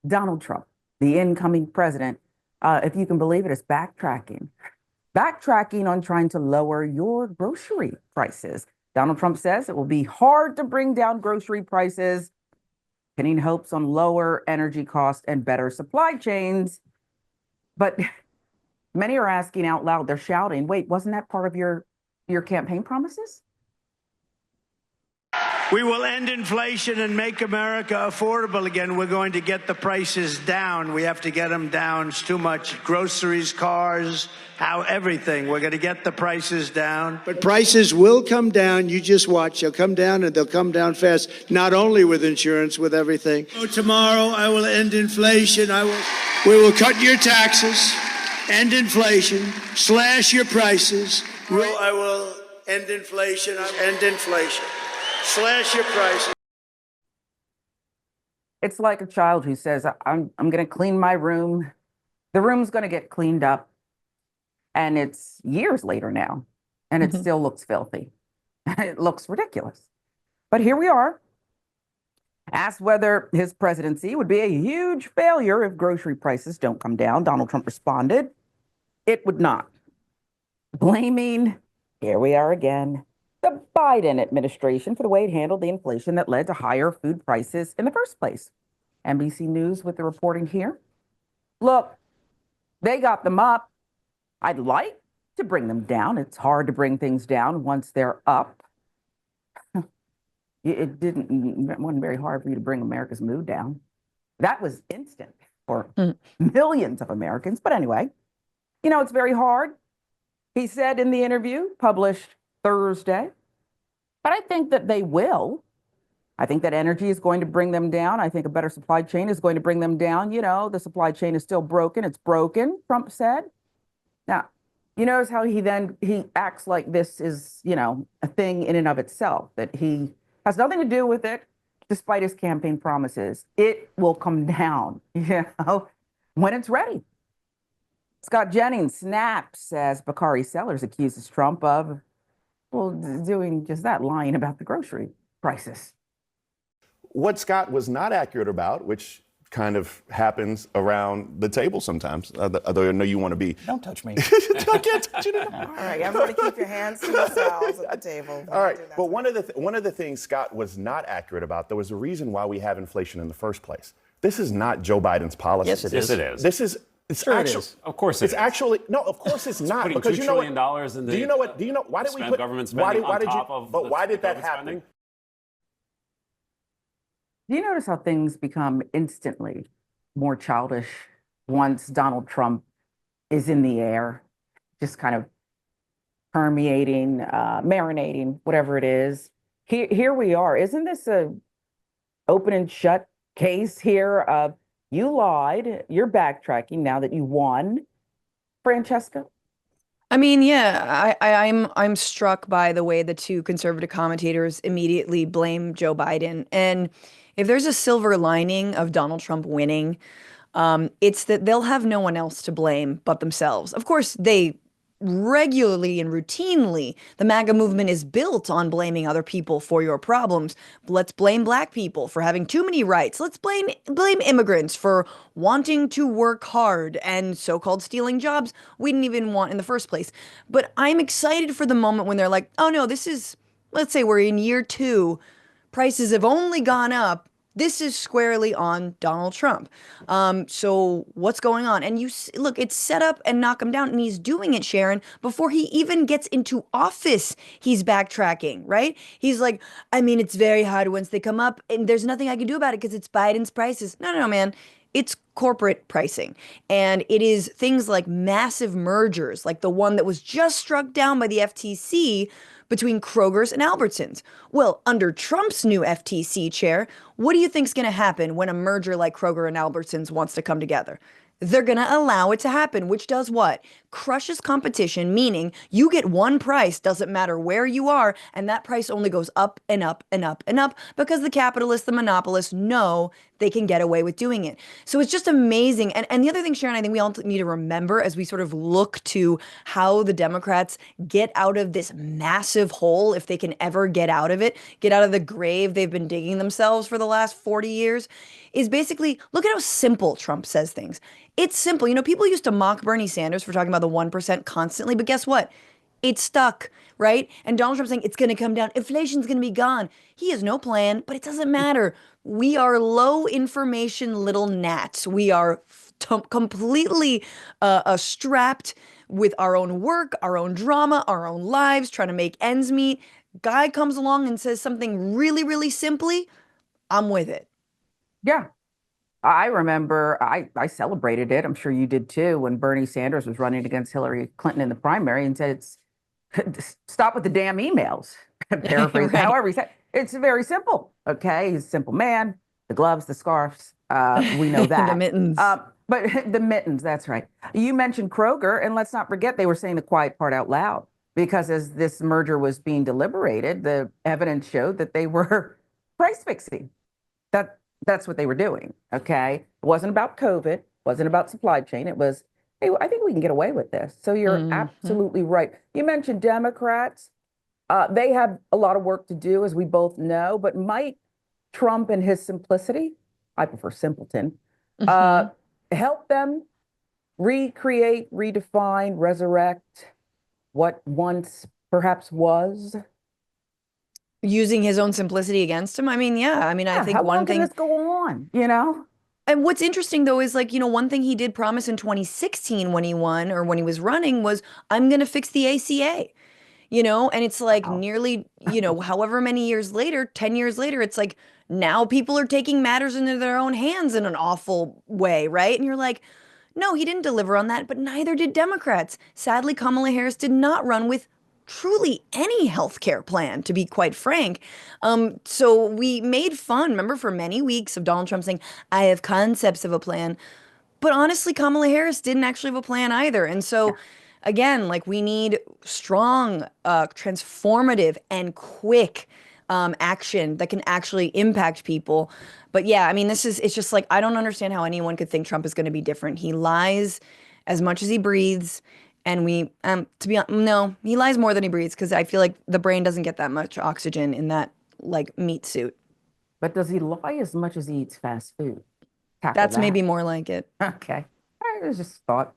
Donald Trump, the incoming president, if you can believe it, is backtracking on trying to lower your grocery prices. Donald Trump says it will be hard to bring down grocery prices, pinning hopes on lower energy costs and better supply chains. But many are asking out loud, they're shouting, wait, wasn't that part of your campaign promises? We will end inflation and make America affordable again. We're going to get the prices down. We have to get them down. It's too much. Groceries, cars, everything. We're going to get the prices down. But prices will come down. You just watch. They'll come down, and they'll come down fast, not only with insurance, with everything. So tomorrow, I will end inflation. We will cut your taxes, end inflation, slash your prices. I will end inflation. End inflation. Slash your prices. It's like a child who says, I'm going to clean my room. The room's going to get cleaned up. And it's years later now, and it still looks filthy. It looks ridiculous. But here we are. Asked whether his presidency would be a huge failure if grocery prices don't come down, Donald Trump responded, it would not. Blaming, here we are again, the Biden administration for the way it handled the inflation that led to higher food prices in the first place. NBC News with the reporting here. Look, they got them up. I'd like to bring them down. It's hard to bring things down once they're up. It wasn't very hard for you to bring America's mood down. That was instant for millions of Americans. But anyway, it's very hard. He said in the interview published Thursday, but I think that they will. I think that energy is going to bring them down. I think a better supply chain is going to bring them down. The supply chain is still broken. It's broken, Trump said. Now, you notice how he acts like this is, a thing in and of itself, that he has nothing to do with it, despite his campaign promises. It will come down, when it's ready. Scott Jennings snaps as Bakari Sellers accuses Trump of doing just that, lying about the grocery prices. What Scott was not accurate about, which kind of happens around the table sometimes, although I know you want to be. Don't touch me. I can't touch you. All right, everybody keep your hands to yourselves at the table. All right, but one of the things Scott was not accurate about, there was a reason why we have inflation in the first place. This is not Joe Biden's policy. Yes, it is. Yes, it is. This is. It's sure actually, it is. Of course it it's is. actually no. Of course it's not. Putting Because $2 you know trillion what? in the. Do you know what? Do you know why did we put government spending why on did top you? of? But why did that government happen? spending? Do you notice how things become instantly more childish once Donald Trump is in the air, just kind of permeating, marinating, whatever it is? Here we are. Isn't this a open and shut case here of you lied, you're backtracking now that you won, Francesca? I mean, yeah, I'm struck by the way the two conservative commentators immediately blame Joe Biden. And if there's a silver lining of Donald Trump winning, it's that they'll have no one else to blame but themselves. Of course, they regularly and routinely, the MAGA movement is built on blaming other people for your problems. Let's blame Black people for having too many rights. Let's blame immigrants for wanting to work hard and so-called stealing jobs we didn't even want in the first place. But I'm excited for the moment when they're like, oh no, let's say we're in year 2, prices have only gone up. This is squarely on Donald Trump. So what's going on? And look, it's set up and knock him down. And he's doing it, Sharon, before he even gets into office. He's backtracking, right? He's like, I mean, it's very hard once they come up and there's nothing I can do about it because it's Biden's prices. No, man. It's corporate pricing. And it is things like massive mergers, like the one that was just struck down by the FTC between Kroger's and Albertsons. Well, under Trump's new FTC chair, what do you think's going to happen when a merger like Kroger and Albertsons wants to come together? They're going to allow it to happen, which does what? Crushes competition, meaning you get one price, doesn't matter where you are, and that price only goes up and up and up and up because the capitalists, the monopolists know they can get away with doing it. So it's just amazing. And the other thing, Sharon, I think we all need to remember as we sort of look to how the Democrats get out of this massive hole, if they can ever get out of it, get out of the grave they've been digging themselves for the last 40 years, is basically look at how simple Trump says things. It's simple. You know, people used to mock Bernie Sanders for talking about the 1% constantly, but guess what? It stuck, right? And Donald Trump saying it's going to come down, inflation's going to be gone. He has no plan, but it doesn't matter. We are low information little gnats. We are completely strapped with our own work, our own drama, our own lives, trying to make ends meet. Guy comes along and says something really, really simply, I'm with it. Yeah. I remember I celebrated it. I'm sure you did too, when Bernie Sanders was running against Hillary Clinton in the primary and said, stop with the damn emails. Paraphrase, Right. however he said. It's very simple. Okay. He's a simple man. The gloves, the scarves, we know that. The mittens. But the mittens, that's right. You mentioned Kroger, and let's not forget they were saying the quiet part out loud because as this merger was being deliberated, the evidence showed that they were price fixing. That's what they were doing. Okay. It wasn't about COVID, wasn't about supply chain. It was, hey, I think we can get away with this. So you're absolutely right. You mentioned Democrats. They have a lot of work to do, as we both know, but might Trump and his simplicity, I prefer simpleton, help them recreate, redefine, resurrect what once perhaps was? Using his own simplicity against him. I mean, yeah. I mean, I think How one long can thing. this go on? You know? And what's interesting though is like, you know, one thing he did promise in 2016 when he won or when he was running was, I'm going to fix the ACA, you know? And it's like Wow. nearly, you know, however many years later, 10 years later, it's like now people are taking matters into their own hands in an awful way, right? And you're like, no, he didn't deliver on that, but neither did Democrats. Sadly, Kamala Harris did not run with truly any healthcare plan, to be quite frank. So we made fun, remember, for many weeks of Donald Trump saying, I have concepts of a plan. But honestly, Kamala Harris didn't actually have a plan either. And so, again, like we need strong, transformative, and quick action that can actually impact people. But yeah, I mean, it's just like, I don't understand how anyone could think Trump is going to be different. He lies as much as he breathes. And to be honest, no, he lies more than he breathes because I feel like the brain doesn't get that much oxygen in that like meat suit. But does he lie as much as he eats fast food? Tackle That's that. maybe more like it. Okay. All right, it was just thought.